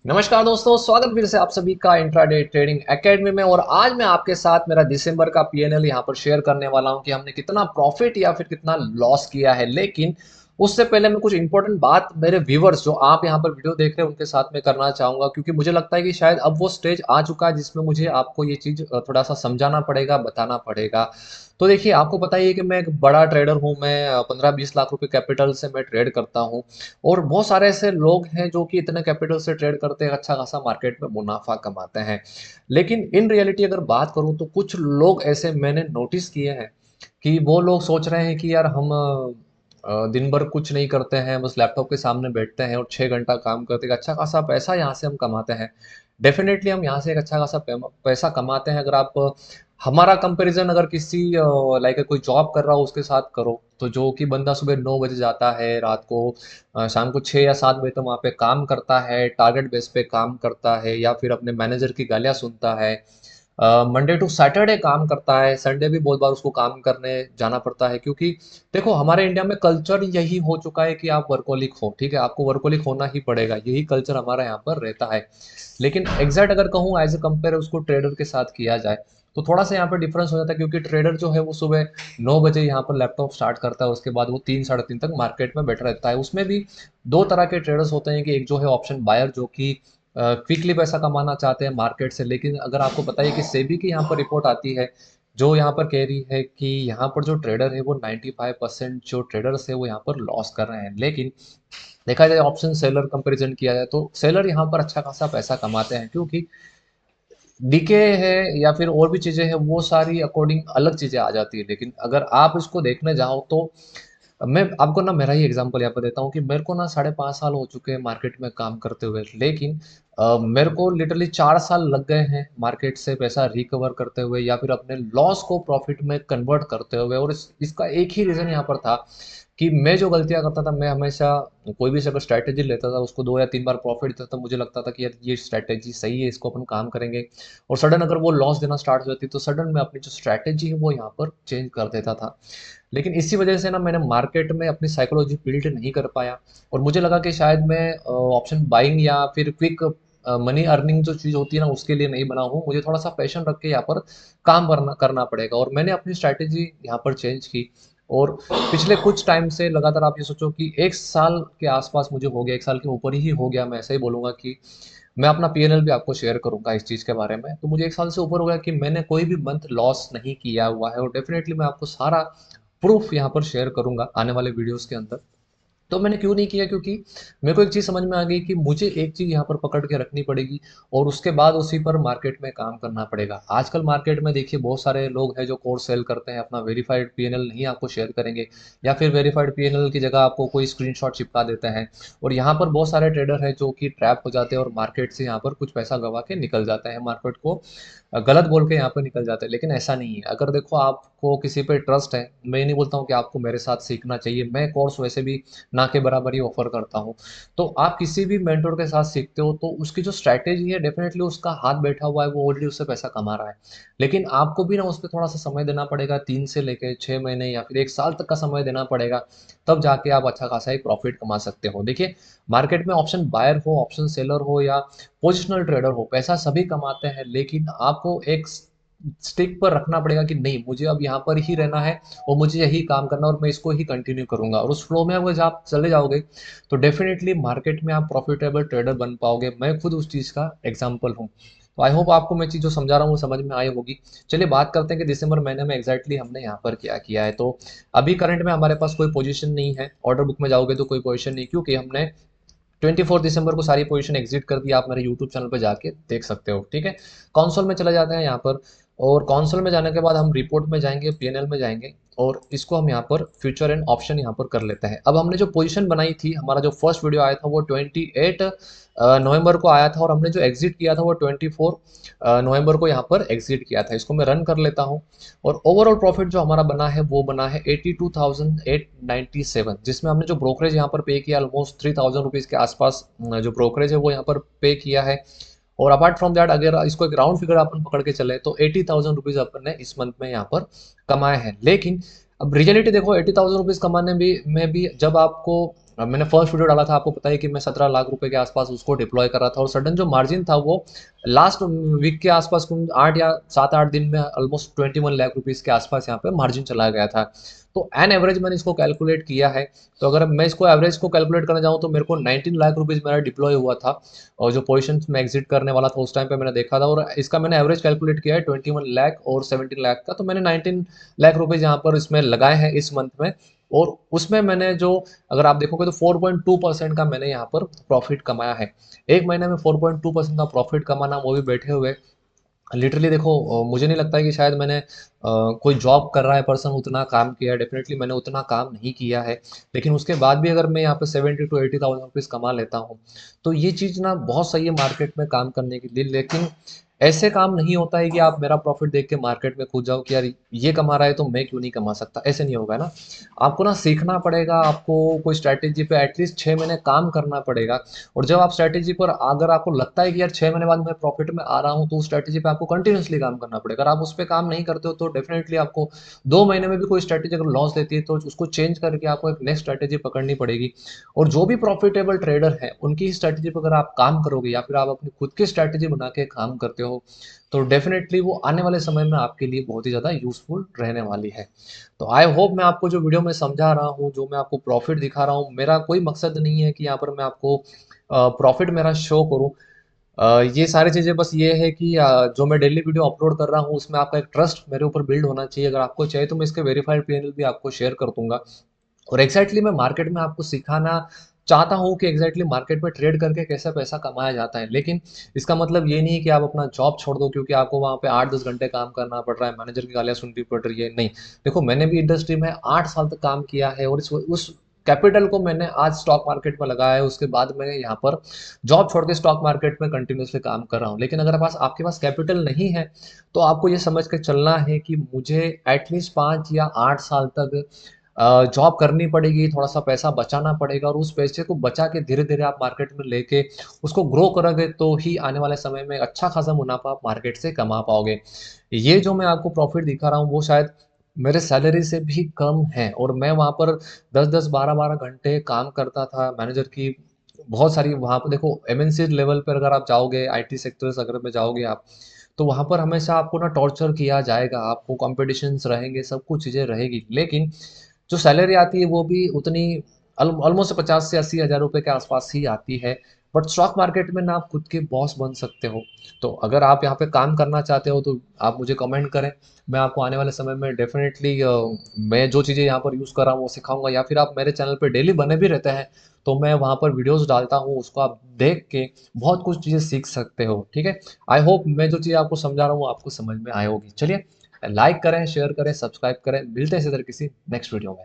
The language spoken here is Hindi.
नमस्कार दोस्तों, स्वागत फिर से आप सभी का इंट्राडे ट्रेडिंग एकेडमी में। और आज मैं आपके साथ मेरा दिसंबर का पीएनएल यहाँ पर शेयर करने वाला हूँ कि हमने कितना प्रॉफिट या फिर कितना लॉस किया है। लेकिन उससे पहले मैं कुछ इंपॉर्टेंट बात मेरे व्यूवर्स जो आप यहाँ पर वीडियो देख रहे हैं उनके साथ में करना चाहूंगा, क्योंकि मुझे लगता है कि शायद अब वो स्टेज आ चुका है जिसमें मुझे आपको ये चीज़ थोड़ा सा समझाना पड़ेगा, बताना पड़ेगा। तो देखिए, आपको पता ही है कि मैं एक बड़ा ट्रेडर हूँ। मैं 15-20 लाख रुपए कैपिटल से मैं ट्रेड करता हूँ। और बहुत सारे ऐसे लोग हैं जो कि इतने कैपिटल से ट्रेड करते हैं, अच्छा खासा मार्केट में मुनाफा कमाते हैं। लेकिन इन रियलिटी अगर बात करूं तो कुछ लोग ऐसे मैंने नोटिस किए हैं कि वो लोग सोच रहे हैं कि यार हम दिन भर कुछ नहीं करते हैं, बस लैपटॉप के सामने बैठते हैं और 6 घंटा काम करते हैं, अच्छा खासा पैसा यहाँ से हम कमाते हैं। डेफिनेटली हम यहाँ से एक अच्छा खासा पैसा कमाते हैं। अगर आप हमारा कंपैरिजन अगर किसी लाइक कोई जॉब कर रहा हो उसके साथ करो, तो जो कि बंदा सुबह 9 बजे जाता है, रात को शाम को 6 या 7 बजे तक वहाँ पे काम करता है, टारगेट बेस पे काम करता है, या फिर अपने मैनेजर की गालियाँ सुनता है, मंडे टू सैटरडे काम करता है, संडे भी बहुत बार उसको काम करने जाना पड़ता है। क्योंकि देखो, हमारे इंडिया में कल्चर यही हो चुका है कि आप वर्कोलिक हो, ठीक है, आपको वर्कोलिक होना ही पड़ेगा, यही कल्चर हमारा यहाँ पर रहता है। लेकिन एग्जैक्ट अगर कहूँ एज ए कंपेयर उसको ट्रेडर के साथ किया जाए तो थोड़ा सा यहाँ पर डिफरेंस हो जाता है, क्योंकि ट्रेडर जो है वो सुबह 9 बजे यहाँ पर लैपटॉप स्टार्ट करता है, उसके बाद वो 3 साढ़े 3 तक मार्केट में बैठा रहता है। उसमें भी दो तरह के ट्रेडर्स होते हैं कि एक जो है ऑप्शन बायर, जो कि क्विकली पैसा कमाना चाहते हैं मार्केट से। लेकिन अगर आपको पता है कि सेबी की यहाँ पर रिपोर्ट आती है जो यहाँ पर कह रही है कि यहाँ पर जो ट्रेडर है वो 95% जो ट्रेडर्स है वो यहाँ पर लॉस कर रहे हैं। लेकिन देखा जाए ऑप्शन सेलर कंपैरिजन किया जाए तो सेलर यहाँ पर अच्छा खासा पैसा कमाते हैं, क्योंकि डीके है या फिर और भी चीजें हैं, वो सारी अकॉर्डिंग अलग चीजें आ जाती है। लेकिन अगर आप इसको देखने जाओ तो मैं आपको ना मेरा ही एग्जांपल यहाँ पर देता हूँ कि मेरे को ना 5.5 साल हो चुके हैं मार्केट में काम करते हुए। लेकिन मेरे को लिटरली 4 साल लग गए हैं मार्केट से पैसा रिकवर करते हुए या फिर अपने लॉस को प्रॉफिट में कन्वर्ट करते हुए। और इसका एक ही रीजन यहाँ पर था कि मैं जो गलतियां करता था, मैं हमेशा कोई भी अगर स्ट्रैटेजी लेता था उसको 2 या 3 बार प्रॉफिट देता था, मुझे लगता था कि यार ये स्ट्रैटेजी सही है, इसको अपन काम करेंगे। और सडन अगर वो लॉस देना स्टार्ट हो जाती तो सडन मैं अपनी जो स्ट्रैटेजी है वो यहाँ पर चेंज कर देता था। लेकिन इसी वजह से ना मैंने मार्केट में अपनी साइकोलॉजी बिल्ड नहीं कर पाया। और मुझे लगा कि शायद मैं ऑप्शन बाइंग या फिर क्विक मनी अर्निंग जो चीज़ होती है ना उसके लिए नहीं बना हूँ, मुझे थोड़ा सा पैशन रख के यहाँ पर काम करना करना पड़ेगा। और मैंने अपनी स्ट्रैटेजी यहाँ पर चेंज की। और पिछले कुछ टाइम से लगातार आप ये सोचो कि 1 साल के आसपास मुझे हो गया, 1 साल के ऊपर ही हो गया, मैं ऐसा ही बोलूंगा कि मैं अपना पीएनएल भी आपको शेयर करूंगा इस चीज़ के बारे में। तो मुझे 1 साल से ऊपर हो गया कि मैंने कोई भी मंथ लॉस नहीं किया हुआ है। और डेफिनेटली मैं आपको सारा प्रूफ यहाँ पर शेयर करूंगा आने वाले वीडियोस के अंदर। तो मैंने क्यों नहीं किया, क्योंकि मेरे को एक चीज़ समझ में आ गई कि मुझे एक चीज़ यहाँ पर पकड़ के रखनी पड़ेगी और उसके बाद उसी पर मार्केट में काम करना पड़ेगा। आजकल मार्केट में देखिए बहुत सारे लोग हैं जो कोर्स सेल करते हैं, अपना वेरीफाइड पीएनएल नहीं आपको शेयर करेंगे, या फिर वेरीफाइड पीएनएल की जगह आपको कोई स्क्रीनशॉट चिपका देते हैं। और यहाँ पर बहुत सारे ट्रेडर हैं जो कि ट्रैप हो जाते हैं और मार्केट से यहाँ पर कुछ पैसा गवा के निकल जाते हैं, मार्केट को गलत बोल के यहाँ पर निकल जाते हैं। लेकिन ऐसा नहीं है। अगर देखो आपको किसी पे ट्रस्ट है, मैं ये नहीं बोलता हूँ कि आपको मेरे साथ सीखना चाहिए, मैं कोर्स वैसे भी ना के बराबर ही ऑफर करता हूँ। तो आप किसी भी मेंटर के साथ सीखते हो तो उसकी जो स्ट्रैटेजी है डेफिनेटली उसका हाथ बैठा हुआ है, वो ऑलरेडी उससे पैसा कमा रहा है। लेकिन आपको भी ना उस पर थोड़ा सा समय देना पड़ेगा, 3 से लेकर 6 महीने या फिर 1 साल तक का समय देना पड़ेगा। तब जाके आप अच्छा खासा एक प्रॉफिट कमा सकते हो। देखिए, मार्केट में ऑप्शन बायर हो, ऑप्शन सेलर हो या पोजिशनल ट्रेडर हो, पैसा सभी कमाते हैं। लेकिन आपको एक स्टिक पर रखना पड़ेगा कि नहीं, मुझे अब यहाँ पर ही रहना है और मुझे यही काम करना और मैं इसको ही कंटिन्यू करूंगा। और उस फ्लो में अगर आप चले जाओगे तो डेफिनेटली मार्केट में आप प्रॉफिटेबल ट्रेडर बन पाओगे। मैं खुद उस चीज़ का एग्जाम्पल हूँ। तो आई होप आपको मैं चीज़ जो समझा रहा हूँ वो समझ में आई होगी। चलिए बात करते हैं कि दिसंबर महीने में एग्जैक्टली हमने यहाँ पर क्या किया है। तो अभी करंट में हमारे पास कोई पोजीशन नहीं है, ऑर्डर बुक में जाओगे तो कोई पोजीशन नहीं, क्योंकि हमने 24 दिसंबर को सारी पोजीशन एग्जिट कर दी। आप मेरे यूट्यूब चैनल पर जाके देख सकते हो, ठीक है। कॉन्सोल में चले जाते हैं यहाँ पर। और कॉन्सोल में जाने के बाद हम रिपोर्ट में जाएंगे, पीएनएल में जाएंगे, और इसको हम यहाँ पर फ्यूचर एंड ऑप्शन यहाँ पर कर लेते हैं। अब हमने जो पोजीशन बनाई थी, हमारा जो फर्स्ट वीडियो आया था वो 28 नवंबर को आया था, और हमने जो एग्जिट किया था वो 24 नवंबर को यहाँ पर एग्जिट किया था। इसको मैं रन कर लेता हूँ। और ओवरऑल प्रॉफिट जो हमारा बना है वो बना है 82,897, जिसमें हमने जो ब्रोकरेज यहाँ पर पे किया ऑलमोस्ट 3,000 रुपीज़ के आसपास जो ब्रोकरेज है वो यहाँ पर पे किया है। और अपार्ट फ्रॉम दैट अगर इसको एक राउंड फिगर अपन पकड़ के चले तो 80,000 रुपीज़ अपन ने इस मंथ में यहाँ पर कमाए हैं। लेकिन अब रियलिटी देखो, 80,000 रुपीज़ कमाने भी में भी जब आपको मैंने फर्स्ट वीडियो डाला था, आपको पता है कि मैं 17 लाख रुपए के आसपास उसको डिप्लॉय कर रहा था, और सडन जो मार्जिन था वो लास्ट वीक के आसपास 8 या 7-8 दिन में ऑलमोस्ट 21 लाख रुपीस के आसपास यहाँ पे मार्जिन चला गया था। तो एन एवरेज मैंने इसको कैलकुलेट किया है, तो अगर मैं इसको एवरेज को कैलकुलेट करने जाऊँ तो मेरे को 19 लाख रुपीस मेरा डिप्लॉय हुआ था, और जो पोजीशन में एग्जिट करने वाला था उस टाइम पे मैंने देखा था, और इसका मैंने एवरेज कैलकुलेट किया है 21 लाख और 17 लाख का, तो मैंने 19 लाख रुपीस यहाँ पर इसमें लगाए हैं इस मंथ में। और उसमें मैंने जो, अगर आप देखोगे तो 4.2% का मैंने यहाँ पर प्रॉफिट कमाया है। एक महीने में 4.2% का प्रॉफिट कमाना, वो भी बैठे हुए। लिटरली देखो, मुझे नहीं लगता है कि शायद मैंने कोई जॉब कर रहा है पर्सन उतना काम किया है, डेफिनेटली मैंने उतना काम नहीं किया है। लेकिन उसके बाद भी अगर मैं यहाँ पे 70 to 80 थाउजेंड रुपीज़ कमा लेता हूँ, तो ये चीज़ ना बहुत सही है मार्केट में काम करने के लिए। लेकिन ऐसे काम नहीं होता है कि आप मेरा प्रॉफिट देख के मार्केट में कूद जाओ कि यार ये कमा रहा है तो मैं क्यों नहीं कमा सकता, ऐसे नहीं होगा ना। आपको ना सीखना पड़ेगा, आपको कोई स्ट्रैटेजी पे एटलीस्ट 6 महीने काम करना पड़ेगा। और जब आप स्ट्रैटेजी पर, अगर आपको लगता है कि यार 6 महीने बाद मैं प्रॉफिट में आ रहा हूँ, तो उस स्ट्रैटेजी पे आपको कंटिन्यूसली काम करना पड़ेगा। अगर आप उस पर काम नहीं करते हो तो डेफिनेटली आपको 2 महीने में भी कोई स्ट्रैटेजी अगर लॉस देती है तो उसको चेंज करके आपको एक नेक्स्ट स्ट्रैटेजी पकड़नी पड़ेगी। और जो भी प्रॉफिटेबल ट्रेडर है उनकी ही स्ट्रैटेजी पर अगर आप काम करोगे, या फिर आप अपनी खुद की स्ट्रैटेजी बना के काम करते हो, तो डेफिनेटली वो आने वाले समय में आपके लिए बहुत ही ज़्यादा यूज़फुल रहने वाली है। तो आई होप मैं आपको जो वीडियो में समझा रहा हूँ, जो मैं आपको प्रॉफिट दिखा रहा हूँ, मेरा कोई मकसद नहीं है कि यहाँ पर मैं आपको प्रॉफिट मेरा शो करूँ। ये सारी चीज़ें बस ये है कि जो मैं डेली वीडियो अपलोड कर रहा हूँ उसमें आपका एक ट्रस्ट मेरे ऊपर बिल्ड होना चाहिए। अगर आपको चाहिए तो मैं इसके वेरीफाइड पीएनएल भी आपको शेयर कर दूंगा। और एग्जैक्टली मैं मार्केट में आपको सिखाना चाहता हूँ कि एग्जैक्टली मार्केट में ट्रेड करके कैसे पैसा कमाया जाता है। लेकिन इसका मतलब ये नहीं है कि आप अपना जॉब छोड़ दो क्योंकि आपको वहाँ पे 8-10 घंटे काम करना पड़ रहा है, मैनेजर की गालियाँ सुननी पड़ रही है, नहीं। देखो, मैंने भी इंडस्ट्री में 8 साल तक काम किया है, और उस कैपिटल को मैंने आज स्टॉक मार्केट में लगाया है। उसके बाद मैं यहाँ पर जॉब छोड़ के स्टॉक मार्केट में कंटिन्यूसली काम कर रहा हूँ। लेकिन अगर आपके पास कैपिटल नहीं है, तो आपको ये समझ के चलना है कि मुझे एटलीस्ट 5 या 8 साल तक जॉब करनी पड़ेगी, थोड़ा-सा पैसा बचाना पड़ेगा, और उस पैसे को बचा के धीरे-धीरे आप मार्केट में लेके उसको ग्रो करोगे, तो ही आने वाले समय में अच्छा खासा मुनाफ़ा आप मार्केट से कमा पाओगे। ये जो मैं आपको प्रॉफ़िट दिखा रहा हूँ वो शायद मेरे सैलरी से भी कम है, और मैं वहाँ पर 10-10, 12-12 घंटे काम करता था। मैनेजर की बहुत सारी, वहाँ पे देखो एमएनसी लेवल पर अगर आप जाओगे, आईटी सेक्टर्स अगर में जाओगे आप, तो वहाँ पर हमेशा आपको ना टॉर्चर किया जाएगा, आपको कॉम्पिटिशन्स रहेंगे, सब कुछ चीज़ें रहेगी। लेकिन जो सैलरी आती है वो भी उतनी ऑलमोस्ट 50 से 80 हज़ार रुपए के आसपास ही आती है। बट स्टॉक मार्केट में ना आप खुद के बॉस बन सकते हो। तो अगर आप यहाँ पे काम करना चाहते हो तो आप मुझे कमेंट करें। मैं आपको आने वाले समय में डेफिनेटली मैं जो चीज़ें यहाँ पर यूज़ कर रहा हूँ वो सिखाऊंगा, या फिर आप मेरे चैनल पे डेली बने भी रहते हैं तो मैं वहाँ पर वीडियोस डालता हूँ, उसको आप देख के बहुत कुछ चीज़ें सीख सकते हो। ठीक है, आई होप मैं जो चीज़ आपको समझा रहा हूँ वो आपको समझ में आए होगी। चलिए, लाइक करें, शेयर करें, सब्सक्राइब करें। मिलते हैं इसी तरह किसी नेक्स्ट वीडियो में।